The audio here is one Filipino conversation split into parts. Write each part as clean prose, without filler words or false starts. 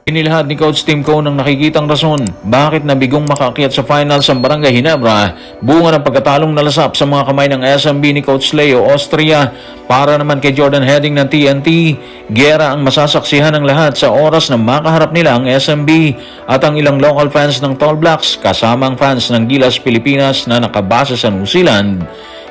Inilahad ni Coach Tim Cone ang nakikitang rason bakit nabigong makaakyat sa finals ang Barangay Ginebra, bunga ng pagkatalong nalasap sa mga kamay ng SMB ni Coach Leo Austria. Para naman kay Jordan Heading ng TNT, giyera ang masasaksihan ng lahat sa oras na makaharap nila ang SMB at ang ilang local fans ng Tall Blacks kasama ang fans ng Gilas Pilipinas na nakabase sa New Zealand.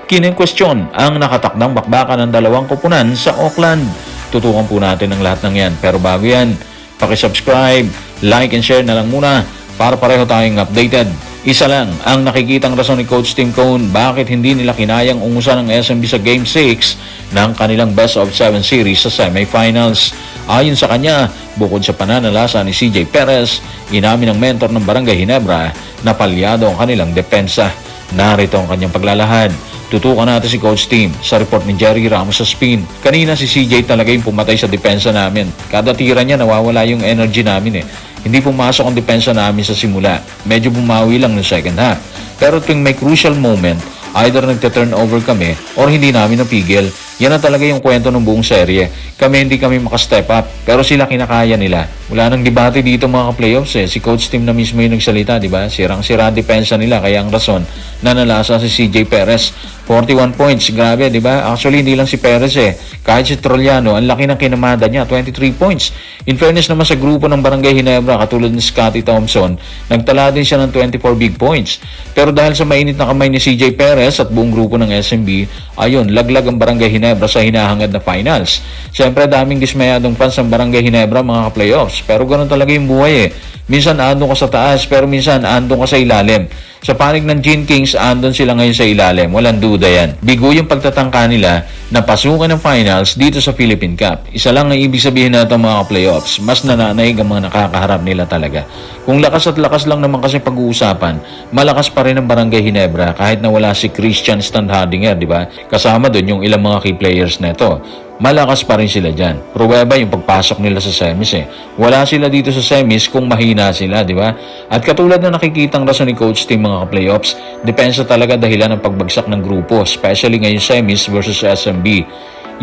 Kine-question ang nakatakdang bakbakan ng dalawang koponan sa Auckland. Tutukan po natin ang lahat ng yan, pero bago yan, paki-subscribe, like and share na lang muna para pareho tayong updated. Isa lang ang nakikitang rason ni Coach Tim Cone bakit hindi nila kinayang ungusan ng SMB sa Game 6 ng kanilang Best of 7 series sa semifinals. Ayon sa kanya, bukod sa pananalasa ni CJ Perez, inamin ng mentor ng Barangay Ginebra na palyado ang kanilang depensa. Narito ang kanyang paglalahad. Tutukan natin si Coach Tim sa report ni Jerry Ramos sa spin. Kanina si CJ talaga yung pumatay sa depensa namin. Kada tira niya nawawala yung energy namin eh. Hindi pumasok ang depensa namin sa simula. Medyo bumawi lang ng second half. Pero tuwing may crucial moment, either nagte-turnover kami or hindi namin napigil. Yan na talaga yung kwento ng buong serye. Hindi kami makastep up, pero sila kinakaya nila. Wala nang debate dito mga ka-playoffs eh. Si Coach Tim na mismo yung nagsalita, di ba? Sirang-sira ang depensa nila, kaya ang rason na nalasa si CJ Perez. 41 points, grabe, di ba? Actually, hindi lang si Perez eh. Kahit si Troliano, ang laki ng kinamada niya, 23 points. In fairness naman sa grupo ng Barangay Ginebra, katulad ni Scotty Thompson, nagtala din siya ng 24 big points. Pero dahil sa mainit na kamay ni CJ Perez at buong grupo ng SMB, ayun, laglag ang Barangay Ginebra sa hinahangad na finals. Siyempre, daming dismayadong fans ng Barangay Ginebra mga ka-playoffs. Pero ganun talaga yung buhay eh. Minsan andun ka sa taas, pero minsan andun ka sa ilalim. Sa panig ng Gene Kings, andun sila ngayon sa ilalim. Walang duda yan. Bigo yung pagtatangka nila na pasukan ng finals dito sa Philippine Cup. Isa lang ang ibig sabihin na ito mga playoffs. Mas nananaig ang mga nakakaharap nila talaga. Kung lakas at lakas lang naman kasi pag-uusapan, malakas pa rin ang Barangay Ginebra kahit na wala si Christian Standhardinger, di ba? Kasama doon yung ilang mga key players na ito. Malakas pa rin sila dyan. Pruweba yung pagpasok nila sa semis eh. Wala sila dito sa semis kung mahina sila, di ba? At katulad na nakikitang rason ni Coach Tim mga playoffs, depensa talaga dahilan ng pagbagsak ng grupo, especially ngayon semis versus SMB.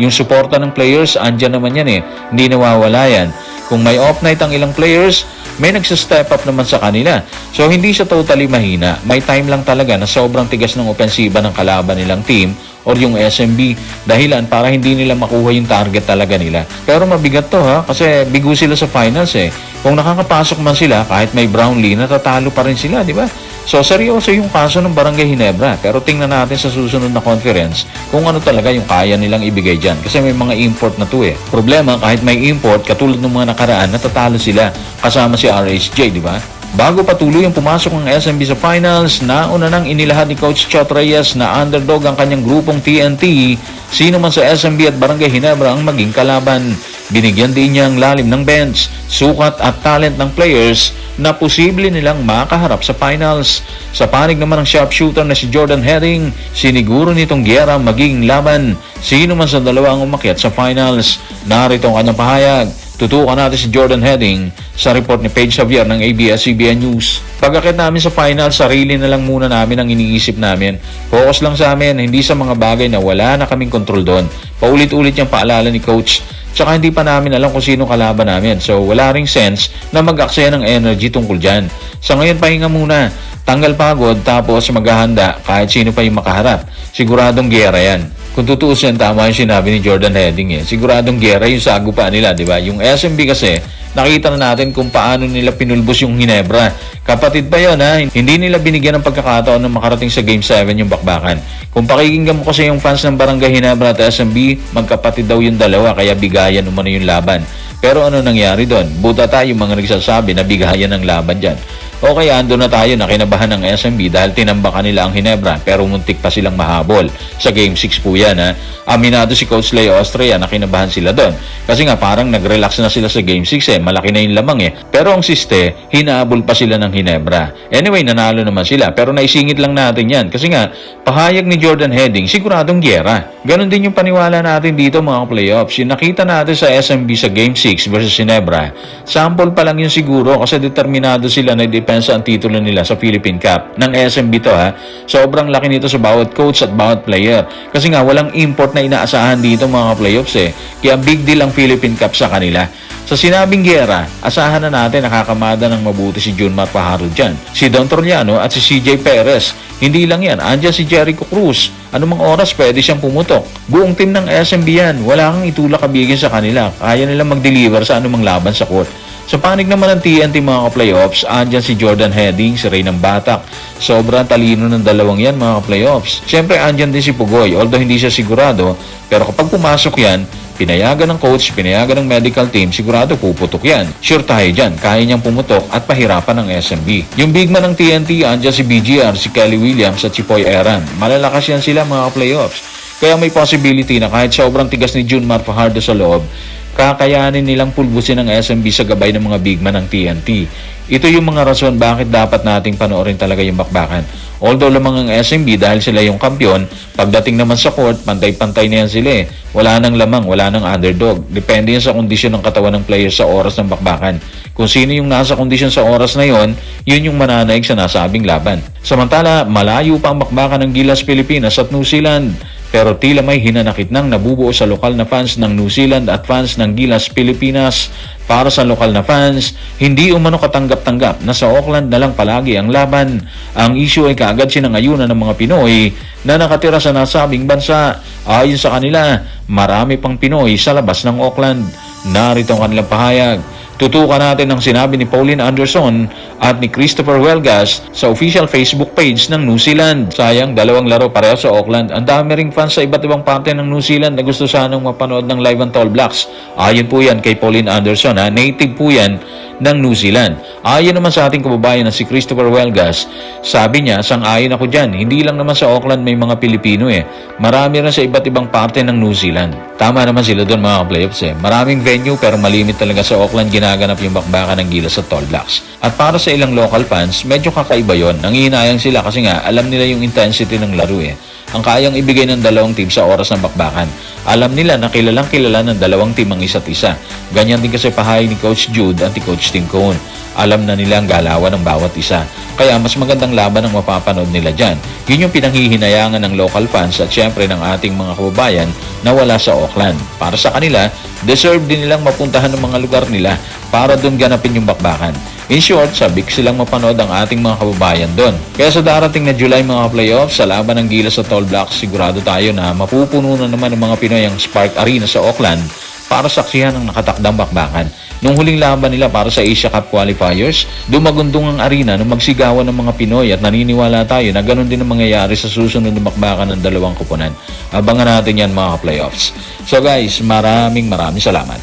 Yung suporta ng players, andyan naman yan eh. Hindi nawawala yan. Kung may off night ang ilang players, may nagsa-step up naman sa kanila. So hindi siya totally mahina. May time lang talaga na sobrang tigas ng opensiba ng kalaban nilang team or yung SMB dahilan para hindi nila makuha yung target talaga nila. Pero mabigat to ha, kasi bigo sila sa finals eh. Kung nakakapasok man sila, kahit may Brownlee, natatalo pa rin sila, di ba? So seryoso yung kaso ng Barangay Ginebra. Pero tingnan natin sa susunod na conference kung ano talaga yung kaya nilang ibigay dyan. Kasi may mga import na to eh. Problema, kahit may import, katulad ng mga nakaraan, natatalo sila kasama si RHJ, di ba? Bago patuloy ang pumasok ng SMB sa finals, nauna nang inilahad ni Coach Chot Reyes na underdog ang kanyang grupong TNT. Sino man sa SMB at Barangay Ginebra ang maging kalaban. Binigyan din niya ang lalim ng bench, sukat at talent ng players na posible nilang makaharap sa finals. Sa panig naman ng sharpshooter na si Jordan Heading, siniguro nitong giyera magiging laban. Sino man sa dalawa ang umakyat sa finals. Narito ang kanyang pahayag. Tutukan natin si Jordan Heading sa report ni Paige Xavier ng ABS-CBN News. Pagkakit namin sa final, sarili na lang muna namin ang iniisip namin. Focus lang sa amin, hindi sa mga bagay na wala na kaming kontrol doon. Paulit-ulit yung paalala ni Coach. Tsaka hindi pa namin alam kung sino kalaban namin. So wala ring sense na mag-aksaya ng energy tungkol dyan. Sa ngayon, pahinga muna. Tanggal pagod tapos maghahanda kahit sino pa yung makaharap. Siguradong giyera yan. Kung tutuusin, tama yung sinabi ni Jordan Heading eh. Siguradong giyera yung sagupa nila, di ba? Yung SMB kasi, nakita na natin kung paano nila pinulbos yung Ginebra. Kapatid pa yun ha, hindi nila binigyan ng pagkakataon na makarating sa Game 7 yung bakbakan. Kung pakikinggan mo kasi yung fans ng Barangay Ginebra at SMB, magkapatid daw yung dalawa kaya bigayan umano yung laban. Pero ano nangyari doon? Buta tayo mga nagsasabi na bigayan ng laban dyan. O kaya ando na tayo na kinabahan ng SMB dahil tinambakan nila ang Ginebra pero muntik pa silang mahabol. Sa Game 6 po yan ha. Aminado si Coach Leo Austria na kinabahan sila doon. Kasi nga parang nag-relax na sila sa Game 6 eh. Malaki na yung lamang eh. Pero ang siste, hinahabol pa sila ng Ginebra. Anyway, nanalo naman sila. Pero naisingit lang natin yan. Kasi nga, pahayag ni Jordan Heading, siguradong giyera. Ganon din yung paniwala natin dito mga playoffs. Yung nakita natin sa SMB sa Game 6 versus Ginebra, sample pa lang yun siguro kasi determinado sila na depensa ang titulo nila sa Philippine Cup ng SMB to ha. Sobrang laki nito sa bawat coach at bawat player. Kasi nga walang import na inaasahan dito mga playoffs eh. Kaya big deal ang Philippine Cup sa kanila. Sa sinabing giyera, asahan na natin nakakamada ng mabuti si Junmar Fajardo dyan. Si Don Trollano at si CJ Perez. Hindi lang yan, andyan si Jericho Cruz. Anumang oras pwede siyang pumutok. Buong team ng SMB yan, wala kang itulak kabigin sa kanila. Kaya nilang mag-deliver sa anumang laban sa court. Sa panig naman ng TNT mga ka-playoffs, andyan si Jordan Heading, si Ray ng Batak. Sobrang talino ng dalawang yan mga ka-playoffs. Siyempre andyan din si Pugoy, although hindi siya sigurado. Pero kapag pumasok yan, pinayagan ng coach, pinayagan ng medical team, sigurado puputok yan. Sure tayo dyan, kaya niyang pumutok at pahirapan ng SMB. Yung big man ng TNT, andyan si BGR, si Kelly Williams at si Poy Eran. Malalakas yan sila mga ka-playoffs. Kaya may possibility na kahit sobrang tigas ni Junmar Fajardo sa loob, kakayanin nilang pulbusin ng SMB sa gabay ng mga big man ng TNT. Ito yung mga rason bakit dapat nating panoorin talaga yung bakbakan. Although lamang ang SMB dahil sila yung kampiyon, pagdating naman sa court, pantay-pantay na yan sila eh. Wala nang lamang, wala nang underdog. Depende yan sa kondisyon ng katawan ng player sa oras ng bakbakan. Kung sino yung nasa kondisyon sa oras na yon, yun yung mananaig sa nasabing laban. Samantala, malayo pa ang bakbakan ng Gilas Pilipinas at New Zealand. Pero tila may hinanakit nang nabubuo sa lokal na fans ng New Zealand at fans ng Gilas Pilipinas. Para sa lokal na fans, hindi umano katanggap-tanggap na sa Auckland na lang palagi ang laban. Ang issue ay kaagad sinangayunan ng mga Pinoy na nakatira sa nasabing bansa. Ayon sa kanila, marami pang Pinoy sa labas ng Auckland. Narito ang kanilang pahayag. Tutukan natin ang sinabi ni Pauline Anderson at ni Christopher Huelgas sa official Facebook page ng New Zealand. Sayang, dalawang laro pareho sa Auckland. Ang dami ring fans sa iba't ibang parte ng New Zealand na gusto sanang mapanood ng live ang Tall Blacks. Ayon po yan kay Pauline Anderson, native po yan ng New Zealand. Ayon naman sa ating kababayan na si Christopher Huelgas, sabi niya, sang-ayon ako dyan, hindi lang naman sa Auckland may mga Pilipino eh. Marami rin sa iba't ibang parte ng New Zealand. Tama naman sila doon mga playoffs eh. Maraming venue pero malimit talaga sa Auckland ginaganap yung bakbakan ng Gilas sa Tall Blacks. At para sa ilang local fans, medyo kakaiba yon. Nangihinayang sila kasi nga alam nila yung intensity ng laro eh. Ang kayang ibigay ng dalawang team sa oras ng bakbakan. Alam nila na kilalang kilala ng dalawang team ang isa't isa. Ganyan din kasi pahay ni Coach Jude at ni Coach Tim Cone. Alam na nila ang galawan ng bawat isa. Kaya mas magandang laban ang mapapanood nila dyan. Yun yung pinanghihinayangan ng local fans at syempre ng ating mga kababayan na wala sa Auckland. Para sa kanila, deserve din nilang mapuntahan ng mga lugar nila para doon ganapin yung bakbakan. In short, sabik silang mapanood ang ating mga kababayan doon. Kaya sa darating na July mga playoffs, sa laban ng Gilas sa Tall Blacks, sigurado tayo na mapupuno na naman ng mga Pinoy ang Spark Arena sa Auckland para saksihan ang nakatakdang bakbakan. Nung huling laban nila para sa Asia Cup Qualifiers, dumagundong ang arena nung magsigawan ng mga Pinoy at naniniwala tayo na ganun din ang mangyayari sa susunod na bakbakan ng dalawang koponan. Abangan natin yan mga playoffs. So guys, maraming salamat.